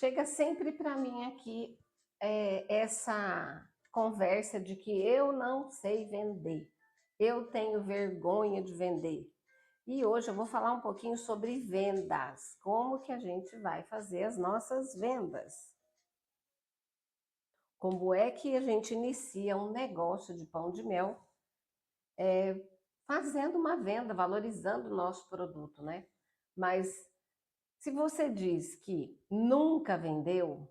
Chega sempre para mim aqui essa conversa de que eu não sei vender, eu tenho vergonha de vender. E hoje eu vou falar um pouquinho sobre vendas, como que a gente vai fazer as nossas vendas. Como é que a gente inicia um negócio de pão de mel fazendo uma venda, valorizando o nosso produto, né? Mas se você diz que nunca vendeu,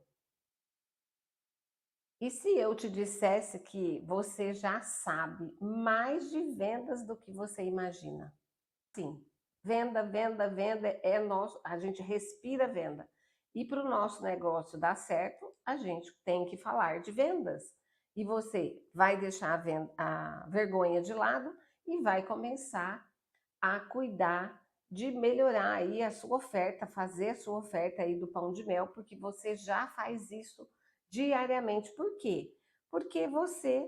e se eu te dissesse que você já sabe mais de vendas do que você imagina? Sim, venda, venda, venda é nosso, a gente respira venda. E para o nosso negócio dar certo, a gente tem que falar de vendas. E você vai deixar a vergonha de lado e vai começar a cuidar de melhorar aí a sua oferta, fazer a sua oferta aí do pão de mel, porque você já faz isso diariamente. Por quê? Porque você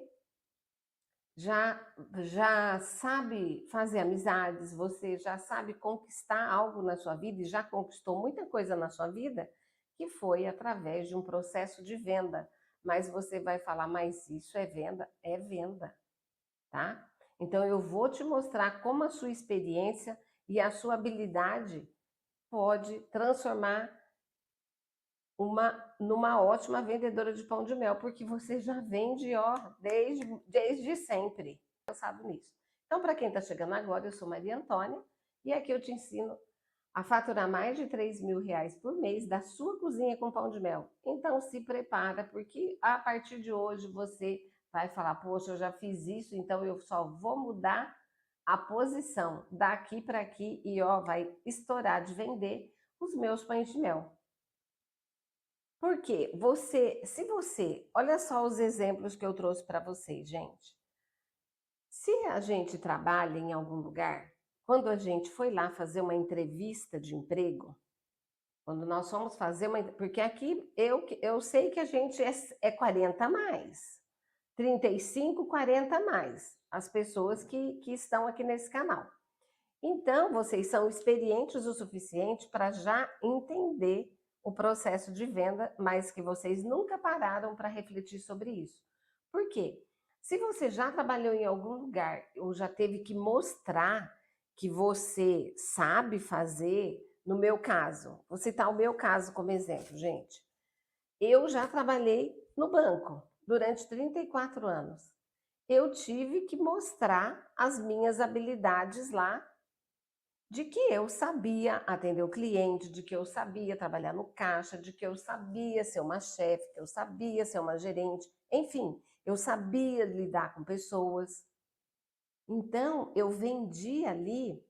já já sabe fazer amizades, você já sabe conquistar algo na sua vida e já conquistou muita coisa na sua vida que foi através de um processo de venda. Mas você vai falar, mas isso é venda? É venda, tá? Então eu vou te mostrar como a sua experiência e a sua habilidade pode transformar numa ótima vendedora de pão de mel, porque você já vende, ó, desde sempre. Pensado nisso. Então, para quem está chegando agora, eu sou Maria Antônia e aqui eu te ensino a faturar mais de R$ 3.000 por mês da sua cozinha com pão de mel. Então, se prepara, porque a partir de hoje você vai falar, poxa, eu já fiz isso, então eu só vou mudar a posição daqui para aqui e ó, vai estourar de vender os meus pães de mel. Porque se você, olha só os exemplos que eu trouxe para vocês, gente. Se a gente trabalha em algum lugar, quando a gente foi lá fazer uma entrevista de emprego, quando nós fomos fazer porque aqui eu sei que a gente é 40 a mais, 35, 40 a mais, as pessoas que estão aqui nesse canal. Então, vocês são experientes o suficiente para já entender o processo de venda, mas que vocês nunca pararam para refletir sobre isso. Por quê? Se você já trabalhou em algum lugar ou já teve que mostrar que você sabe fazer, no meu caso, vou citar o meu caso como exemplo, gente. Eu já trabalhei no banco durante 34 anos. Eu tive que mostrar as minhas habilidades lá de que eu sabia atender o cliente, de que eu sabia trabalhar no caixa, de que eu sabia ser uma chefe, que eu sabia ser uma gerente, enfim, eu sabia lidar com pessoas. Então, eu vendi ali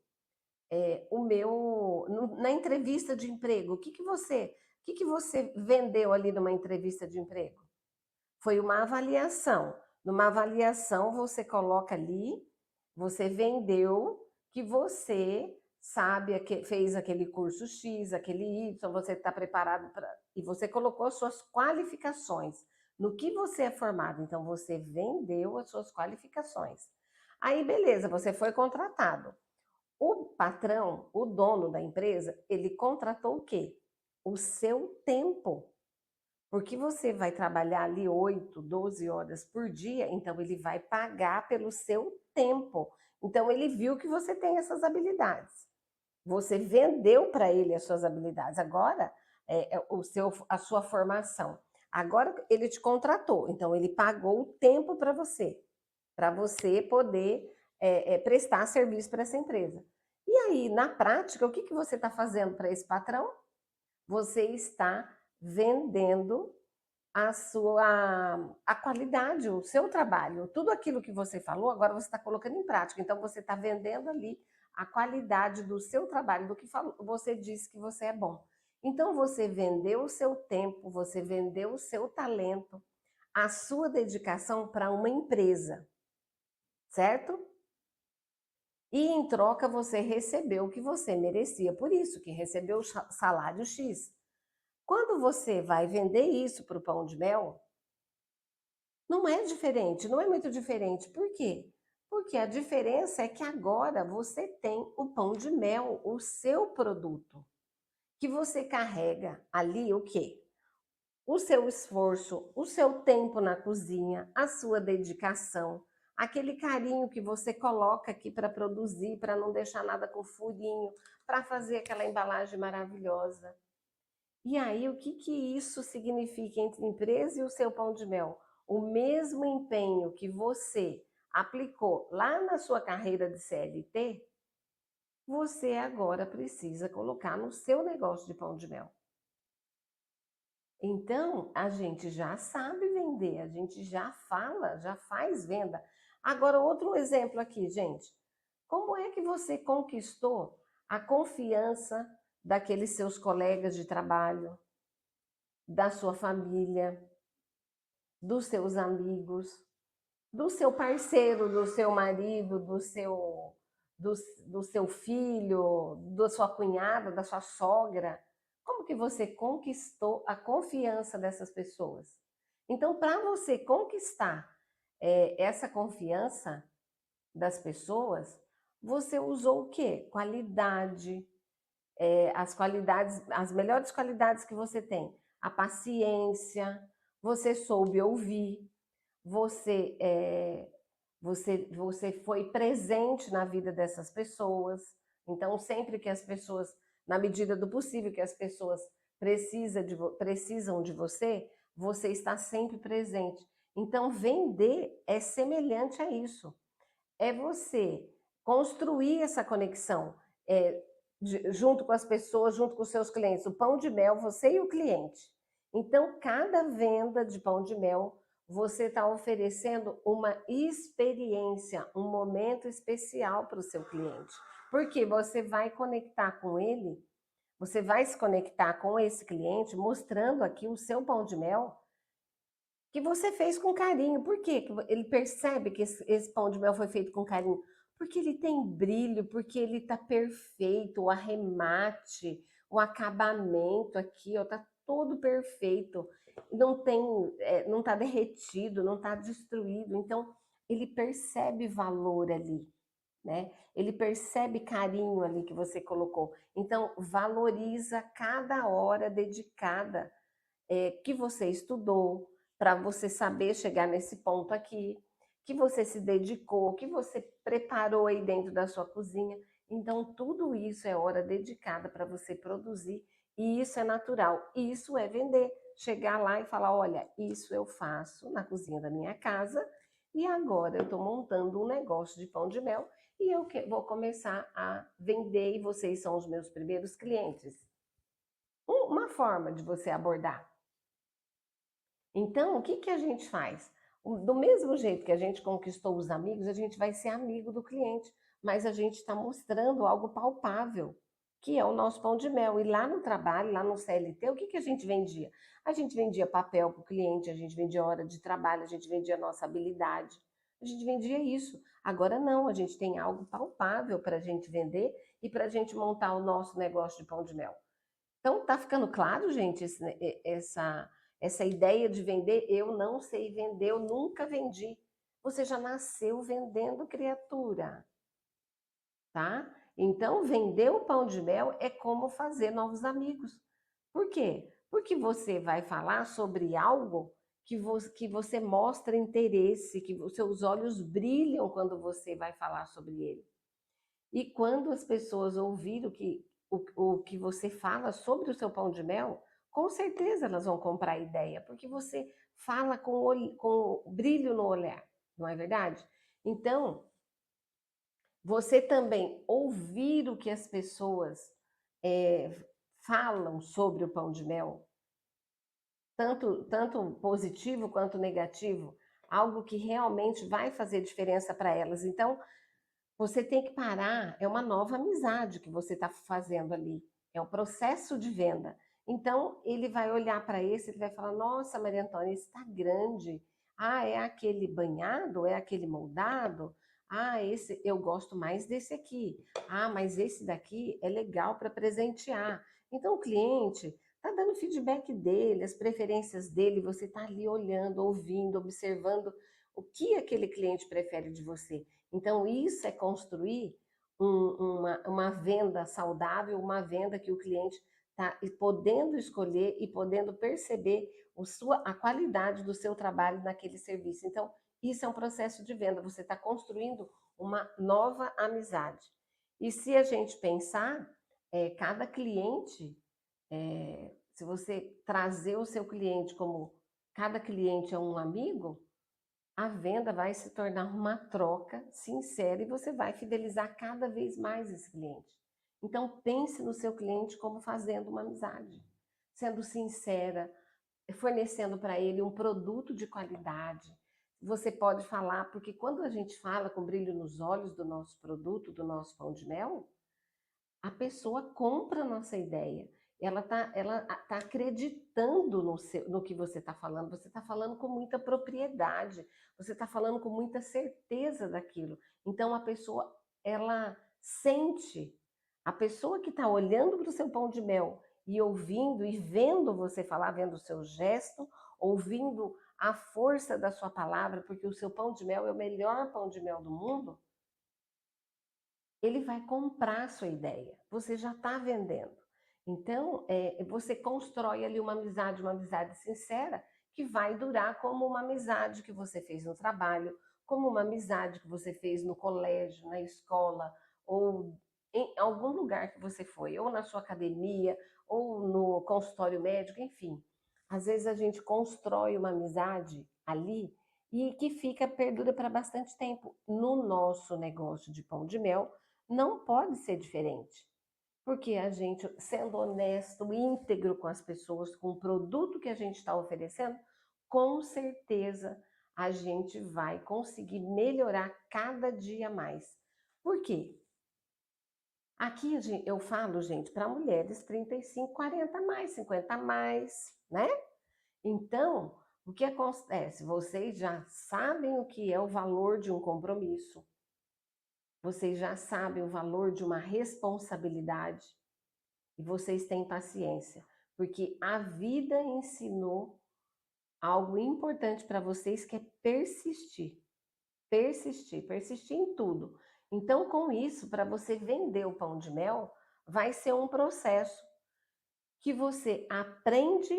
na entrevista de emprego. O que que você vendeu ali numa entrevista de emprego? Foi uma avaliação. Numa avaliação, você coloca ali, você vendeu que você sabe, fez aquele curso X, aquele Y, você está preparado para. E você colocou as suas qualificações. No que você é formado, então você vendeu as suas qualificações. Aí, beleza, você foi contratado. O patrão, o dono da empresa, ele contratou o quê? O seu tempo. Porque você vai trabalhar ali 8, 12 horas por dia, então ele vai pagar pelo seu tempo. Então ele viu que você tem essas habilidades. Você vendeu para ele as suas habilidades. Agora a sua formação. Agora ele te contratou, então ele pagou o tempo para você poder prestar serviço para essa empresa. E aí, na prática, o que, que você está fazendo para esse patrão? Você está vendendo a qualidade, o seu trabalho, tudo aquilo que você falou, agora você está colocando em prática. Então, você está vendendo ali a qualidade do seu trabalho, do que você disse que você é bom. Então, você vendeu o seu tempo, você vendeu o seu talento, a sua dedicação para uma empresa, certo? E em troca você recebeu o que você merecia, por isso que recebeu o salário X. Quando você vai vender isso para o pão de mel, não é diferente, não é muito diferente. Por quê? Porque a diferença é que agora você tem o pão de mel, o seu produto, que você carrega ali o quê? o seu esforço, o seu tempo na cozinha, a sua dedicação, aquele carinho que você coloca aqui para produzir, para não deixar nada com furinho, para fazer aquela embalagem maravilhosa. E aí, o que que isso significa entre a empresa e o seu pão de mel? O mesmo empenho que você aplicou lá na sua carreira de CLT, você agora precisa colocar no seu negócio de pão de mel. Então, a gente já sabe vender, a gente já fala, já faz venda. Agora, outro exemplo aqui, gente. Como é que você conquistou a confiança daqueles seus colegas de trabalho, da sua família, dos seus amigos, do seu parceiro, do seu marido, do, do seu filho, da sua cunhada, da sua sogra? Como que você conquistou a confiança dessas pessoas? Então, para você conquistar essa confiança das pessoas, você usou o quê? Qualidade, as qualidades, as melhores qualidades que você tem, a paciência, você soube ouvir, você, você foi presente na vida dessas pessoas. Então, sempre que as pessoas, na medida do possível, que as pessoas precisam de você, você está sempre presente. Então, vender é semelhante a isso. É você construir essa conexão junto com as pessoas, junto com os seus clientes. O pão de mel, você e o cliente. Então, cada venda de pão de mel, você está oferecendo uma experiência, um momento especial para o seu cliente. Porque você vai conectar com ele, você vai se conectar com esse cliente, mostrando aqui o seu pão de mel que você fez com carinho. Por quê? Ele percebe que esse pão de mel foi feito com carinho? Porque ele tem brilho, porque ele está perfeito, o arremate, o acabamento aqui, ó, tá todo perfeito. Não tem, não está derretido, não está destruído. Então, ele percebe valor ali, né? Ele percebe carinho ali que você colocou. Então, valoriza cada hora dedicada que você estudou, para você saber chegar nesse ponto aqui, que você se dedicou, que você preparou aí dentro da sua cozinha. Então, tudo isso é hora dedicada para você produzir, e isso é natural, isso é vender. Chegar lá e falar: olha, isso eu faço na cozinha da minha casa, e agora eu estou montando um negócio de pão de mel e eu vou começar a vender, e vocês são os meus primeiros clientes. Uma forma de você abordar. Então, o que que a gente faz? Do mesmo jeito que a gente conquistou os amigos, a gente vai ser amigo do cliente, mas a gente está mostrando algo palpável, que é o nosso pão de mel. E lá no trabalho, lá no CLT, o que que a gente vendia? A gente vendia papel para o cliente, a gente vendia hora de trabalho, a gente vendia nossa habilidade, a gente vendia isso. Agora não, a gente tem algo palpável para a gente vender e para a gente montar o nosso negócio de pão de mel. Então, tá ficando claro, gente, essa ideia de vender? Eu não sei vender, eu nunca vendi. Você já nasceu vendendo, criatura, tá? Então, vender o pão de mel é como fazer novos amigos. Por quê? Porque você vai falar sobre algo que você mostra interesse, que os seus olhos brilham quando você vai falar sobre ele. E quando as pessoas ouvirem o que você fala sobre o seu pão de mel, com certeza elas vão comprar a ideia, porque você fala com brilho no olhar, não é verdade? Então, você também ouvir o que as pessoas eh, falam sobre o pão de mel, tanto positivo quanto negativo, algo que realmente vai fazer diferença para elas. Então, você tem que parar, é uma nova amizade que você está fazendo ali, é um processo de venda. Então, ele vai olhar para esse, ele vai falar: nossa, Maria Antônia, esse está grande. Ah, é aquele banhado? É aquele moldado? Ah, esse eu gosto mais desse aqui. Ah, mas esse daqui é legal para presentear. Então, o cliente está dando feedback dele, as preferências dele, você está ali olhando, ouvindo, observando o que aquele cliente prefere de você. Então, isso é construir uma venda saudável, uma venda que o cliente tá? E podendo escolher e podendo perceber a qualidade do seu trabalho naquele serviço. Então, isso é um processo de venda, você está construindo uma nova amizade. E se a gente pensar, cada cliente, se você trazer o seu cliente como cada cliente é um amigo, a venda vai se tornar uma troca sincera e você vai fidelizar cada vez mais esse cliente. Então, pense no seu cliente como fazendo uma amizade, sendo sincera, fornecendo para ele um produto de qualidade. Você pode falar, porque quando a gente fala com brilho nos olhos do nosso produto, do nosso pão de mel, a pessoa compra a nossa ideia. Ela tá acreditando no que você está falando. Você está falando com muita propriedade. Você está falando com muita certeza daquilo. Então a pessoa, ela sente. A pessoa que está olhando para o seu pão de mel e ouvindo e vendo você falar, vendo o seu gesto, ouvindo a força da sua palavra, porque o seu pão de mel é o melhor pão de mel do mundo, ele vai comprar a sua ideia. Você já está vendendo. Então, você constrói ali uma amizade sincera, que vai durar como uma amizade que você fez no trabalho, como uma amizade que você fez no colégio, na escola, ou em algum lugar que você foi, ou na sua academia, ou no consultório médico, enfim. Às vezes a gente constrói uma amizade ali e que perdura para bastante tempo. No nosso negócio de pão de mel, não pode ser diferente, porque a gente, sendo honesto, íntegro com as pessoas, com o produto que a gente está oferecendo, com certeza a gente vai conseguir melhorar cada dia mais. Por quê? Aqui eu falo, gente, para mulheres 35, 40 mais, 50 mais, né? Então, o que acontece? Vocês já sabem o que é o valor de um compromisso, vocês já sabem o valor de uma responsabilidade e vocês têm paciência, porque a vida ensinou algo importante para vocês que é persistir. Persistir, persistir em tudo. Então, com isso, para você vender o pão de mel, vai ser um processo que você aprende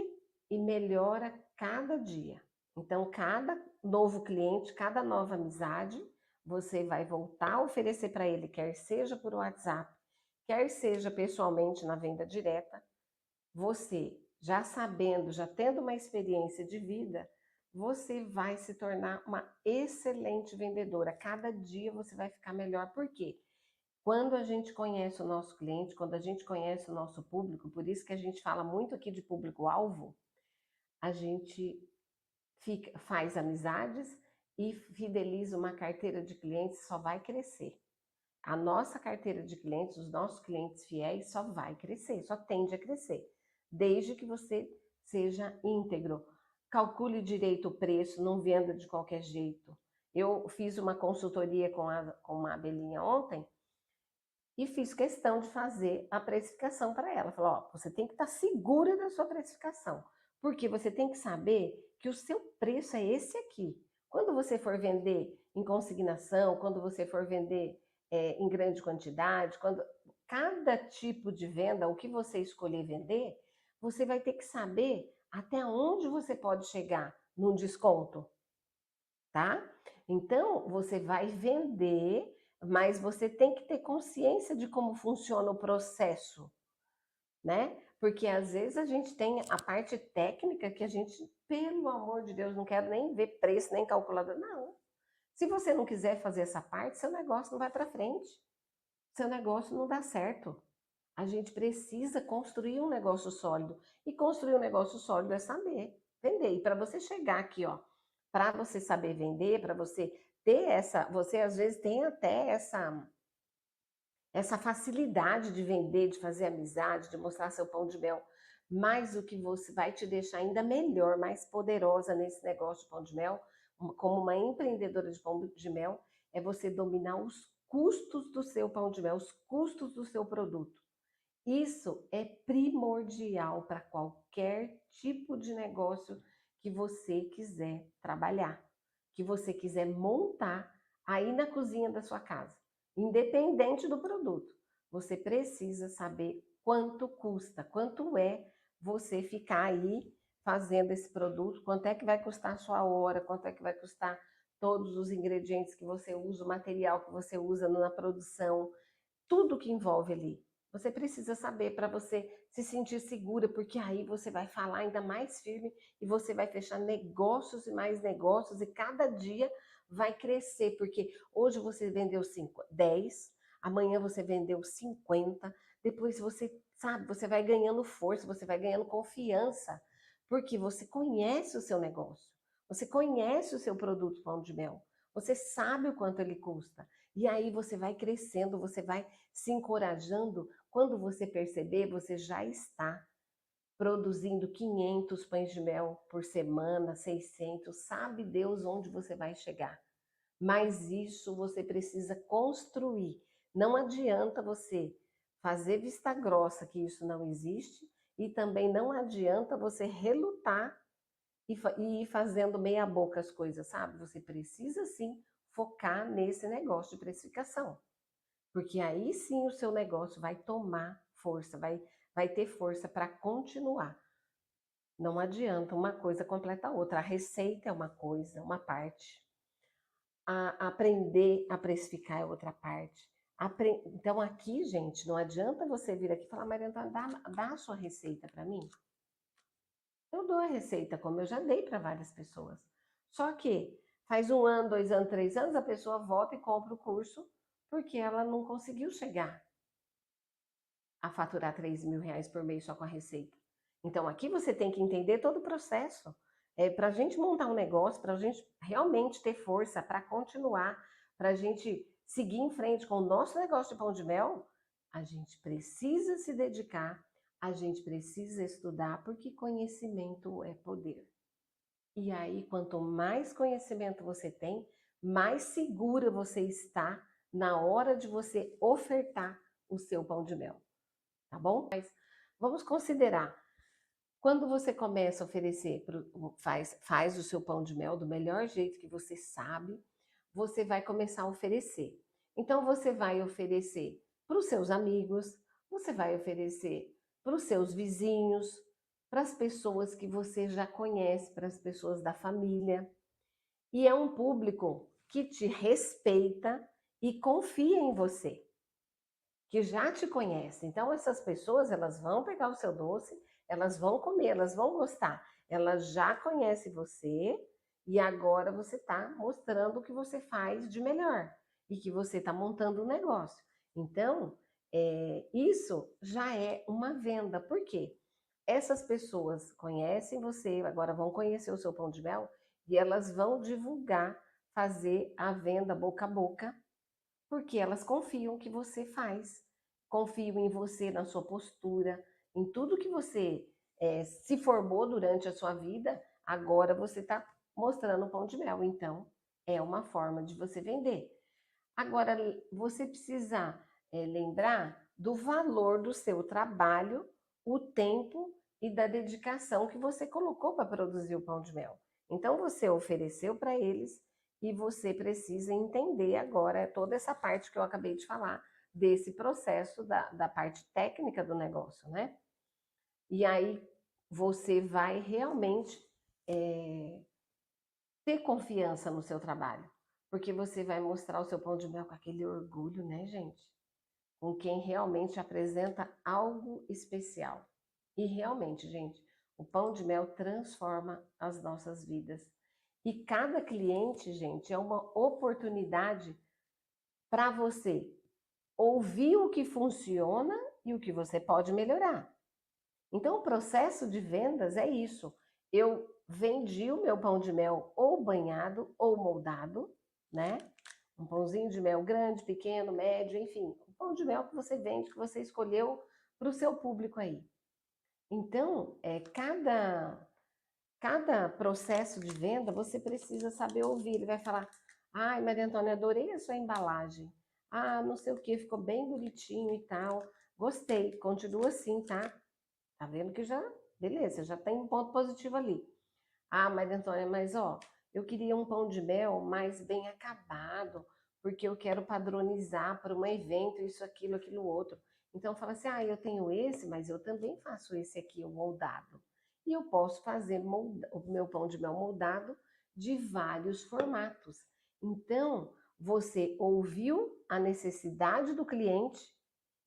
e melhora cada dia. Então, cada novo cliente, cada nova amizade, você vai voltar a oferecer para ele, quer seja por WhatsApp, quer seja pessoalmente na venda direta. Você, já sabendo, já tendo uma experiência de vida, você vai se tornar uma excelente vendedora. Cada dia você vai ficar melhor. Por quê? Quando a gente conhece o nosso cliente, quando a gente conhece o nosso público, por isso que a gente fala muito aqui de público-alvo, a gente faz amizades e fideliza uma carteira de clientes, só vai crescer. A nossa carteira de clientes, os nossos clientes fiéis, só vai crescer, só tende a crescer, desde que você seja íntegro. Calcule direito o preço, não venda de qualquer jeito. Eu fiz uma consultoria com uma abelhinha ontem, e fiz questão de fazer a precificação para ela. Falou, ó, você tem que estar segura da sua precificação, porque você tem que saber que o seu preço é esse aqui. Quando você for vender em consignação, quando você for vender em grande quantidade, quando cada tipo de venda, o que você escolher vender, você vai ter que saber até onde você pode chegar num desconto, tá? Então, você vai vender, mas você tem que ter consciência de como funciona o processo, né? Porque às vezes a gente tem a parte técnica que a gente, pelo amor de Deus, não quero nem ver preço, nem calculador. Não. Se você não quiser fazer essa parte, seu negócio não vai para frente. Seu negócio não dá certo. A gente precisa construir um negócio sólido. E construir um negócio sólido é saber vender. E para você chegar aqui, ó, para você saber vender, para você ter você às vezes tem até essa facilidade de vender, de fazer amizade, de mostrar seu pão de mel, mas o que você vai te deixar ainda melhor, mais poderosa nesse negócio de pão de mel, como uma empreendedora de pão de mel, é você dominar os custos do seu pão de mel, os custos do seu produto. Isso é primordial para qualquer tipo de negócio que você quiser trabalhar, que você quiser montar aí na cozinha da sua casa, independente do produto. Você precisa saber quanto custa, quanto é você ficar aí fazendo esse produto, quanto é que vai custar a sua hora, quanto é que vai custar todos os ingredientes que você usa, o material que você usa na produção, tudo que envolve ali. Você precisa saber para você se sentir segura, porque aí você vai falar ainda mais firme e você vai fechar negócios e mais negócios e cada dia vai crescer, porque hoje você vendeu 10, amanhã você vendeu 50, depois você, sabe, você vai ganhando força, você vai ganhando confiança, porque você conhece o seu negócio, você conhece o seu produto pão de mel, você sabe o quanto ele custa. E aí você vai crescendo, você vai se encorajando. Quando você perceber, você já está produzindo 500 pães de mel por semana, 600, sabe Deus onde você vai chegar. Mas isso você precisa construir. Não adianta você fazer vista grossa que isso não existe e também não adianta você relutar e ir fazendo meia boca as coisas, sabe? Você precisa sim focar nesse negócio de precificação. Porque aí sim o seu negócio vai tomar força, vai ter força para continuar. Não adianta, uma coisa completa a outra. A receita é uma coisa, uma parte. Aprender a precificar é outra parte. Então aqui, gente, não adianta você vir aqui e falar, Maria Antônia, dá a sua receita para mim. Eu dou a receita, como eu já dei para várias pessoas. Só que faz 1 ano, 2 anos, 3 anos, a pessoa volta e compra o curso porque ela não conseguiu chegar a faturar 3 mil reais por mês só com a receita. Então aqui você tem que entender todo o processo. Para a gente montar um negócio, para a gente realmente ter força para continuar, para a gente seguir em frente com o nosso negócio de pão de mel, a gente precisa se dedicar, a gente precisa estudar, porque conhecimento é poder. E aí, quanto mais conhecimento você tem, mais segura você está na hora de você ofertar o seu pão de mel, tá bom? Mas vamos considerar, quando você começa a oferecer, faz o seu pão de mel do melhor jeito que você sabe, você vai começar a oferecer. Então, você vai oferecer para os seus amigos, você vai oferecer para os seus vizinhos, para as pessoas que você já conhece, para as pessoas da família. E é um público que te respeita e confia em você, que já te conhece. Então, essas pessoas, elas vão pegar o seu doce, elas vão comer, elas vão gostar. Elas já conhecem você e agora você está mostrando o que você faz de melhor e que você está montando um negócio. Então, isso já é uma venda. Por quê? Essas pessoas conhecem você, agora vão conhecer o seu pão de mel e elas vão divulgar, fazer a venda boca a boca, porque elas confiam que você faz, confiam em você, na sua postura, em tudo que você se formou durante a sua vida, agora você está mostrando o pão de mel. Então, é uma forma de você vender. Agora, você precisa lembrar do valor do seu trabalho, o tempo e da dedicação que você colocou para produzir o pão de mel. Então, você ofereceu para eles e você precisa entender agora toda essa parte que eu acabei de falar, desse processo da parte técnica do negócio, né? E aí você vai realmente ter confiança no seu trabalho, porque você vai mostrar o seu pão de mel com aquele orgulho, né, gente? Com quem realmente apresenta algo especial. E realmente, gente, o pão de mel transforma as nossas vidas. E cada cliente, gente, é uma oportunidade para você ouvir o que funciona e o que você pode melhorar. Então, o processo de vendas é isso. Eu vendi o meu pão de mel ou banhado ou moldado, né? Um pãozinho de mel grande, pequeno, médio, enfim. O pão de mel que você vende, que você escolheu para o seu público aí. Então, cada processo de venda, você precisa saber ouvir. Ele vai falar, ai, Maria Antônia, adorei a sua embalagem. Ah, não sei o que, ficou bem bonitinho e tal. Gostei, continua assim, tá? Tá vendo que já, beleza, já tem um ponto positivo ali. Ah, Maria Antônia, mas ó, eu queria um pão de mel mais bem acabado, porque eu quero padronizar para um evento, isso, aquilo, aquilo outro. Então fala assim: "Ah, eu tenho esse, mas eu também faço esse aqui, o moldado. E eu posso fazer o meu pão de mel moldado de vários formatos". Então, você ouviu a necessidade do cliente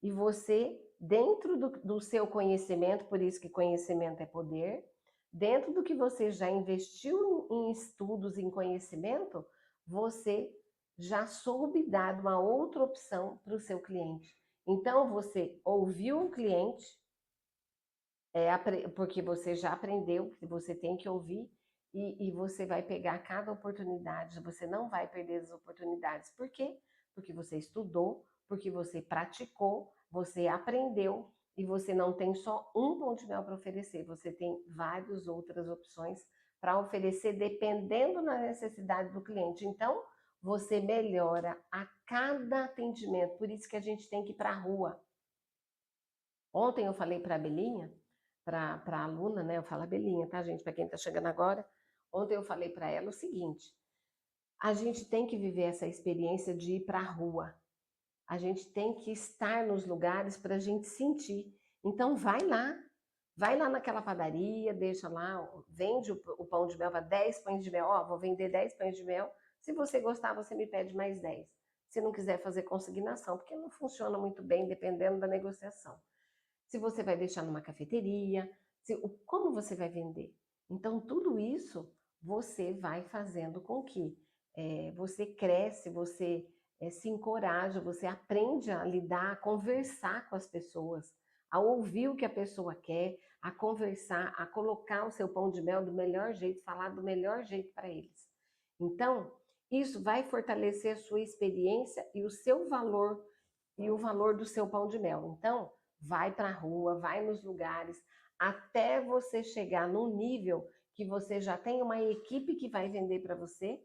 e você, dentro do seu conhecimento, por isso que conhecimento é poder, dentro do que você já investiu em estudos, em conhecimento, você já soube dar uma outra opção para o seu cliente. Então, você ouviu o cliente, porque você já aprendeu que você tem que ouvir, e você vai pegar cada oportunidade, você não vai perder as oportunidades. Por quê? Porque você estudou, porque você praticou, você aprendeu, e você não tem só um pão de mel para oferecer, você tem várias outras opções para oferecer, dependendo da necessidade do cliente. Então, você melhora a cada atendimento, por isso que a gente tem que ir para a rua. Ontem eu falei para a Belinha, para a aluna, né? Eu falo a Belinha, tá, gente? Para quem está chegando agora. Ontem eu falei para ela o seguinte: a gente tem que viver essa experiência de ir para a rua. A gente tem que estar nos lugares para a gente sentir. Então vai lá naquela padaria, deixa lá, vende o pão de mel, para 10 pães de mel. Ó, vou vender 10 pães de mel. Se você gostar, você me pede mais 10. Se não quiser fazer consignação, porque não funciona muito bem dependendo da negociação. Se você vai deixar numa cafeteria, como você vai vender. Então, tudo isso você vai fazendo com que você cresce, você se encoraja, você aprende a lidar, a conversar com as pessoas, a ouvir o que a pessoa quer, a conversar, a colocar o seu pão de mel do melhor jeito, falar do melhor jeito para eles. Então, isso vai fortalecer a sua experiência e o seu valor e o valor do seu pão de mel. Então, vai para a rua, vai nos lugares, até você chegar num nível que você já tem uma equipe que vai vender para você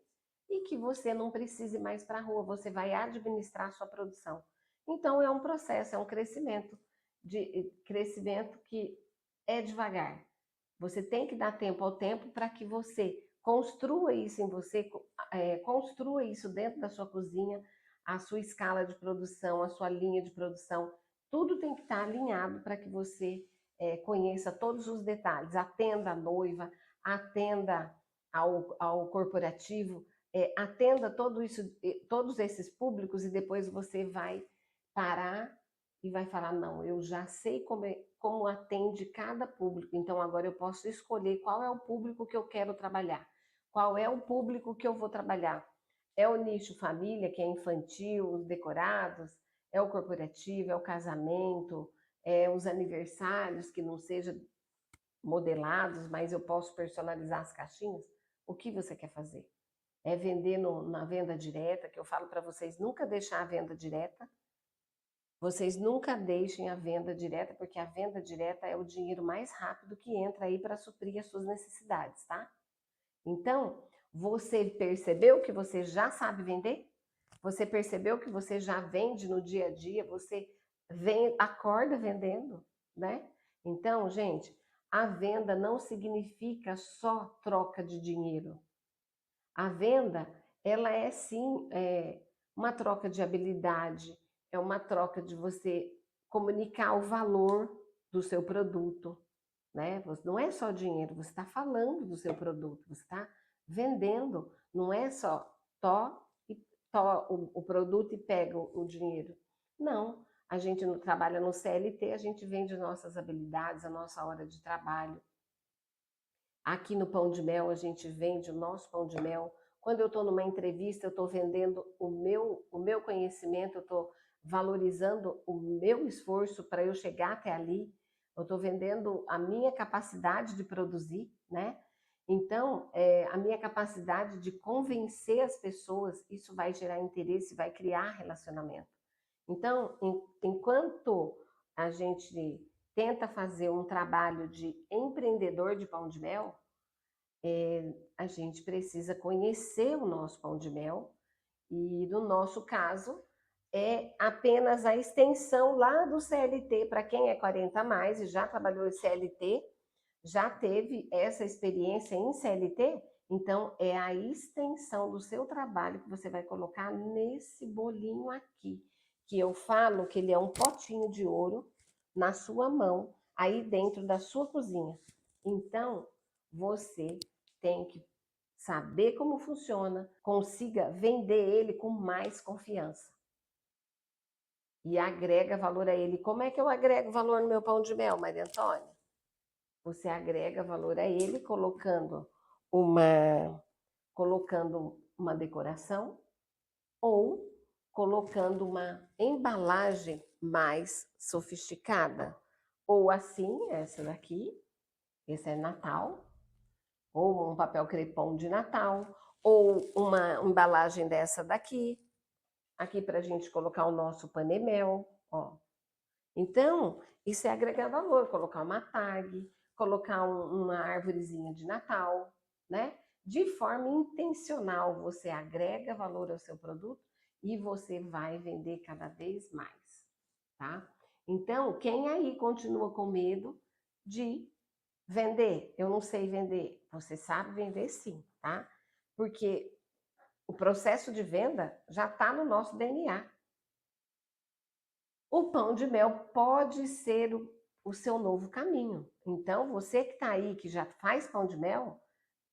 e que você não precise mais para a rua, você vai administrar a sua produção. Então, é um processo, é um crescimento, de crescimento que é devagar. Você tem que dar tempo ao tempo para que você construa isso em você, construa isso dentro da sua cozinha, a sua escala de produção, a sua linha de produção, tudo tem que estar alinhado para que você conheça todos os detalhes, atenda a noiva, atenda ao corporativo, atenda todos esses públicos e depois você vai parar e vai falar, não, eu já sei como atende cada público, então agora eu posso escolher qual é o público que eu quero trabalhar, qual é o público que eu vou trabalhar. É o nicho família, que é infantil, os decorados, é o corporativo, é o casamento, é os aniversários que não sejam modelados, mas eu posso personalizar as caixinhas. O que você quer fazer? É vender na venda direta, que eu falo para vocês nunca deixar a venda direta. Vocês nunca deixem a venda direta, porque a venda direta é o dinheiro mais rápido que entra aí para suprir as suas necessidades, tá? Então, você percebeu que você já sabe vender? Você percebeu que você já vende no dia a dia? Você acorda vendendo, né? Então, gente, a venda não significa só troca de dinheiro. A venda, ela é sim uma troca de habilidade, é uma troca de você comunicar o valor do seu produto, né? Não é só dinheiro, você está falando do seu produto, você está vendendo, não é só o produto e pega o dinheiro. Não, a gente não trabalha no CLT, a gente vende nossas habilidades, a nossa hora de trabalho. Aqui no Pão de Mel, a gente vende o nosso pão de mel. Quando eu estou numa entrevista, eu estou vendendo o meu conhecimento, eu estou valorizando o meu esforço para eu chegar até ali. Eu estou vendendo a minha capacidade de produzir, né? Então, a minha capacidade de convencer as pessoas, isso vai gerar interesse, vai criar relacionamento. Então, enquanto a gente tenta fazer um trabalho de empreendedor de pão de mel, a gente precisa conhecer o nosso pão de mel e, no nosso caso, é apenas a extensão lá do CLT, para quem é 40 a mais e já trabalhou em CLT, já teve essa experiência em CLT, então é a extensão do seu trabalho que você vai colocar nesse bolinho aqui, que eu falo que ele é um potinho de ouro na sua mão, aí dentro da sua cozinha. Então, você tem que saber como funciona, consiga vender ele com mais confiança. E agrega valor a ele. Como é que eu agrego valor no meu pão de mel, Maria Antônia? Você agrega valor a ele uma, colocando uma decoração ou colocando uma embalagem mais sofisticada. Ou assim, essa daqui, esse é Natal, ou um papel crepom de Natal, ou uma embalagem dessa daqui, aqui para a gente colocar o nosso panemel, ó. Então, isso é agregar valor, colocar uma tag, colocar uma árvorezinha de Natal, né? De forma intencional, você agrega valor ao seu produto e você vai vender cada vez mais, tá? Então, quem aí continua com medo de vender? Eu não sei vender. Você sabe vender sim, tá? Porque o processo de venda já está no nosso DNA. O pão de mel pode ser o seu novo caminho. Então, você que está aí, que já faz pão de mel,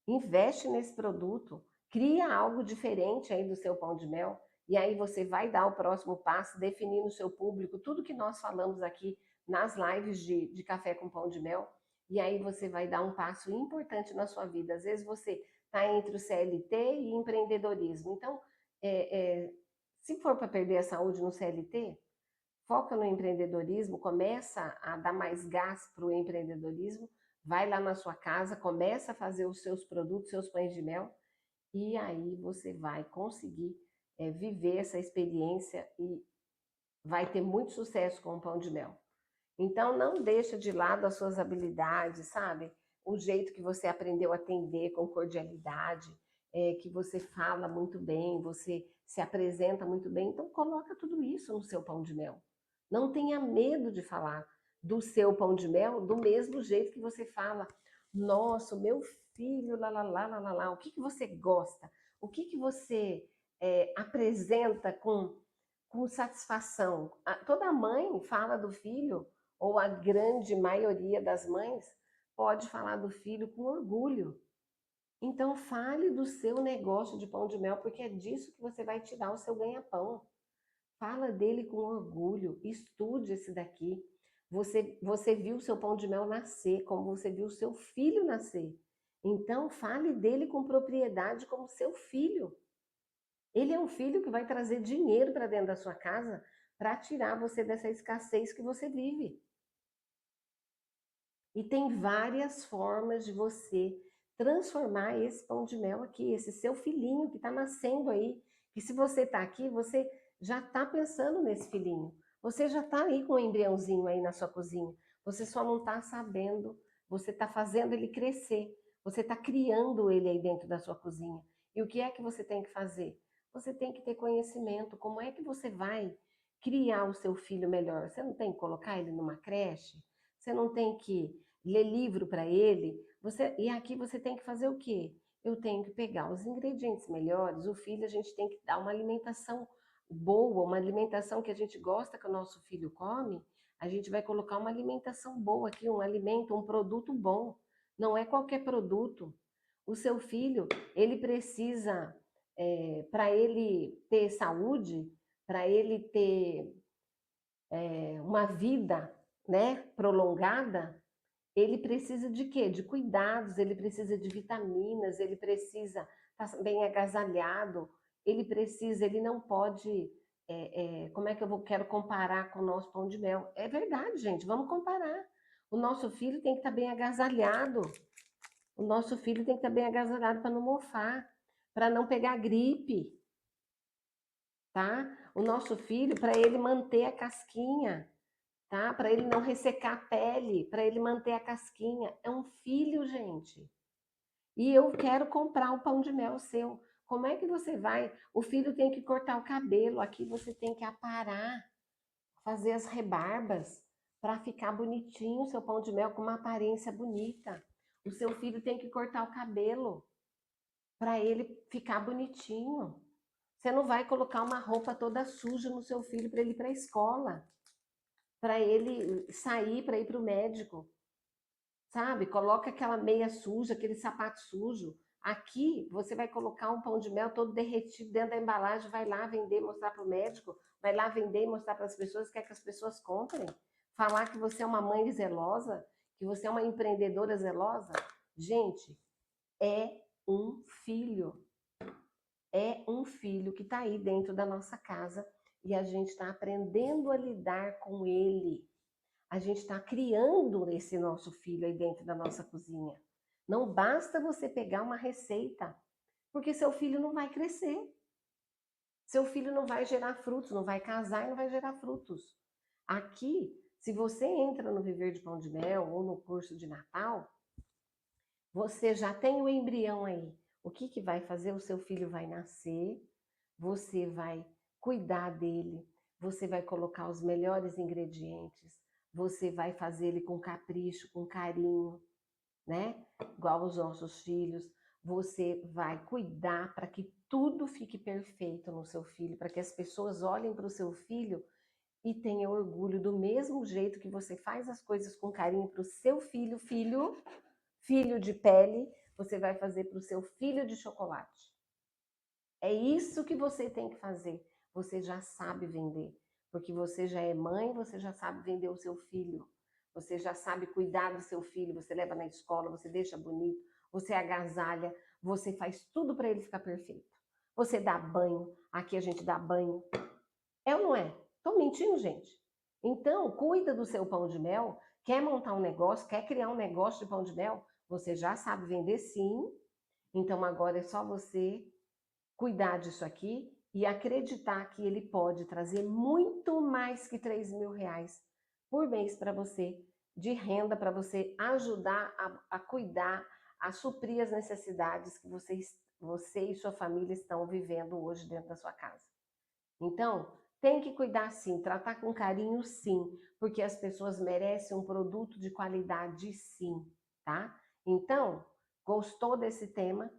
investe nesse produto, cria algo diferente aí do seu pão de mel, e aí você vai dar o próximo passo, definindo o seu público, tudo que nós falamos aqui nas lives de café com pão de mel, e aí você vai dar um passo importante na sua vida. Às vezes você está entre o CLT e empreendedorismo. Então, se for para perder a saúde no CLT, foca no empreendedorismo, começa a dar mais gás para o empreendedorismo, vai lá na sua casa, começa a fazer os seus produtos, seus pães de mel, e aí você vai conseguir viver essa experiência e vai ter muito sucesso com o pão de mel. Então, não deixa de lado as suas habilidades, sabe? O jeito que você aprendeu a atender com cordialidade, que você fala muito bem, você se apresenta muito bem. Então, coloca tudo isso no seu pão de mel. Não tenha medo de falar do seu pão de mel do mesmo jeito que você fala. Nossa, o meu filho, lá, lá, lá, lá, lá, lá. O que, que você gosta? O que, que você apresenta com satisfação? Toda mãe fala do filho, ou a grande maioria das mães, pode falar do filho com orgulho. Então, fale do seu negócio de pão de mel, porque é disso que você vai tirar o seu ganha-pão. Fala dele com orgulho, estude esse daqui. Você viu o seu pão de mel nascer, como você viu o seu filho nascer. Então, fale dele com propriedade como seu filho. Ele é um filho que vai trazer dinheiro para dentro da sua casa para tirar você dessa escassez que você vive. E tem várias formas de você transformar esse pão de mel aqui, esse seu filhinho que está nascendo aí. Que se você está aqui, você já está pensando nesse filhinho. Você já está aí com um embriãozinho aí na sua cozinha. Você só não está sabendo, você está fazendo ele crescer. Você está criando ele aí dentro da sua cozinha. E o que é que você tem que fazer? Você tem que ter conhecimento. Como é que você vai criar o seu filho melhor? Você não tem que colocar ele numa creche? Você não tem que ler livro para ele? E aqui você tem que fazer o quê? Eu tenho que pegar os ingredientes melhores. O filho, a gente tem que dar uma alimentação boa, uma alimentação que a gente gosta que o nosso filho come. A gente vai colocar uma alimentação boa aqui, um alimento, um produto bom. Não é qualquer produto. O seu filho, ele precisa, para ele ter saúde, para ele ter uma vida, né, prolongada, ele precisa de quê? De cuidados, ele precisa de vitaminas, ele precisa estar bem agasalhado, ele não pode. Como é que quero comparar com o nosso pão de mel? É verdade, gente, vamos comparar. O nosso filho tem que estar bem agasalhado. O nosso filho tem que estar bem agasalhado para não mofar, para não pegar gripe, tá? O nosso filho, para ele manter a casquinha, tá? Para ele não ressecar a pele, para ele manter a casquinha. É um filho, gente. E eu quero comprar o pão de mel seu. Como é que você vai? O filho tem que cortar o cabelo, aqui você tem que aparar, fazer as rebarbas para ficar bonitinho o seu pão de mel com uma aparência bonita. O seu filho tem que cortar o cabelo para ele ficar bonitinho. Você não vai colocar uma roupa toda suja no seu filho para ele ir para a escola, para ele sair, para ir para o médico, sabe? Coloca aquela meia suja, aquele sapato sujo. Aqui você vai colocar um pão de mel todo derretido dentro da embalagem, vai lá vender, mostrar para o médico, vai lá vender e mostrar para as pessoas, quer que as pessoas comprem. Falar que você é uma mãe zelosa, que você é uma empreendedora zelosa. Gente, é um filho. É um filho que está aí dentro da nossa casa e a gente está aprendendo a lidar com ele. A gente está criando esse nosso filho aí dentro da nossa cozinha. Não basta você pegar uma receita, porque seu filho não vai crescer. Seu filho não vai gerar frutos, não vai casar e não vai gerar frutos. Aqui, se você entra no Viver de Pão de Mel ou no curso de Natal, você já tem o embrião aí. O que, que vai fazer? O seu filho vai nascer, você vai cuidar dele, você vai colocar os melhores ingredientes, você vai fazer ele com capricho, com carinho, né? Igual os nossos filhos. Você vai cuidar para que tudo fique perfeito no seu filho, para que as pessoas olhem para o seu filho e tenham orgulho do mesmo jeito que você faz as coisas com carinho para o seu filho, filho de pele, você vai fazer para o seu filho de chocolate. É isso que você tem que fazer. Você já sabe vender, porque você já é mãe, você já sabe vender o seu filho. Você já sabe cuidar do seu filho, você leva na escola, você deixa bonito, você agasalha, você faz tudo para ele ficar perfeito. Você dá banho, aqui a gente dá banho. É ou não é? Tô mentindo, gente? Então, cuida do seu pão de mel. Quer montar um negócio, quer criar um negócio de pão de mel? Você já sabe vender sim. Então agora é só você cuidar disso aqui e acreditar que ele pode trazer muito mais que R$ 3.000 por mês para você, de renda para você ajudar a cuidar, a suprir as necessidades que você e sua família estão vivendo hoje dentro da sua casa. Então, tem que cuidar sim, tratar com carinho sim, porque as pessoas merecem um produto de qualidade sim, tá? Então, gostou desse tema?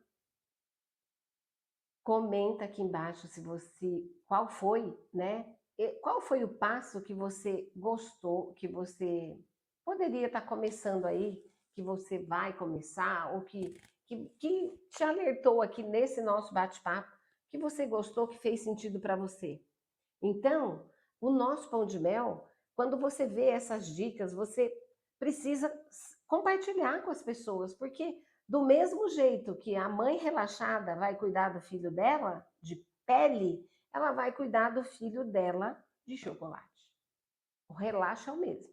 Comenta aqui embaixo se você, qual foi, né? Qual foi o passo que você gostou, que você poderia estar começando aí, que você vai começar, ou que te alertou aqui nesse nosso bate-papo, que você gostou, que fez sentido para você. Então, o nosso pão de mel, quando você vê essas dicas, você precisa compartilhar com as pessoas, porque do mesmo jeito que a mãe relaxada vai cuidar do filho dela de pele, ela vai cuidar do filho dela de chocolate. O relaxo é o mesmo.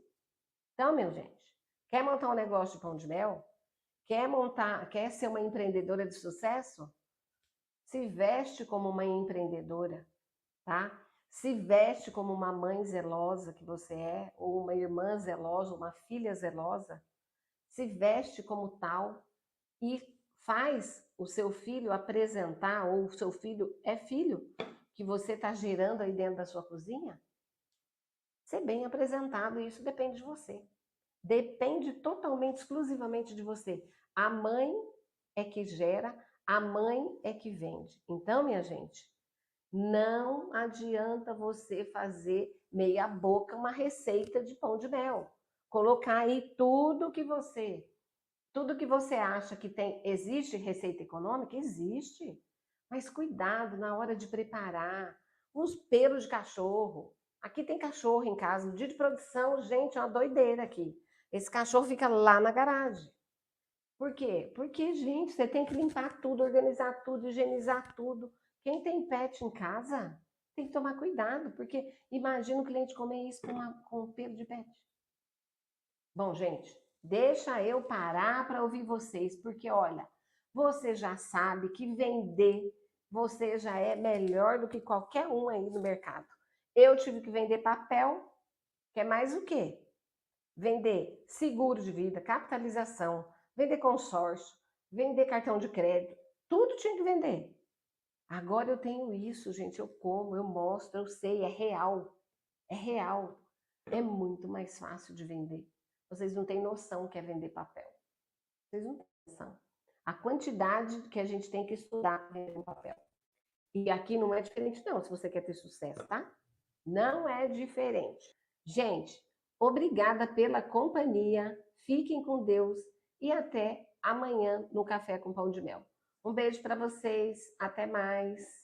Então, meu gente, quer montar um negócio de pão de mel? Quer ser uma empreendedora de sucesso? Se veste como uma empreendedora, tá? Se veste como uma mãe zelosa que você é, ou uma irmã zelosa, uma filha zelosa. Se veste como tal e faz o seu filho apresentar, ou o seu filho é filho, que você está gerando aí dentro da sua cozinha, ser bem apresentado, e isso depende de você. Depende totalmente, exclusivamente de você. A mãe é que gera, a mãe é que vende. Então, minha gente, não adianta você fazer meia boca uma receita de pão de mel. Colocar aí tudo que você acha que tem. Existe receita econômica? Existe. Mas cuidado na hora de preparar. Uns pelos de cachorro. Aqui tem cachorro em casa. No dia de produção, gente, é uma doideira aqui. Esse cachorro fica lá na garagem. Por quê? Porque, gente, você tem que limpar tudo, organizar tudo, higienizar tudo. Quem tem pet em casa tem que tomar cuidado, porque imagina o cliente comer isso com pelo de pet. Bom, gente, deixa eu parar para ouvir vocês, porque olha, você já sabe que vender, você já é melhor do que qualquer um aí no mercado. Eu tive que vender papel, que é mais o quê? Vender seguro de vida, capitalização, vender consórcio, vender cartão de crédito, tudo tinha que vender. Agora eu tenho isso, gente, eu como, eu mostro, eu sei, é real. É real. É muito mais fácil de vender. Vocês não têm noção que é vender papel. Vocês não têm noção. A quantidade que a gente tem que estudar para vender papel. E aqui não é diferente não, se você quer ter sucesso, tá? Não é diferente. Gente, obrigada pela companhia, fiquem com Deus e até amanhã no Café com Pão de Mel. Um beijo para vocês, até mais.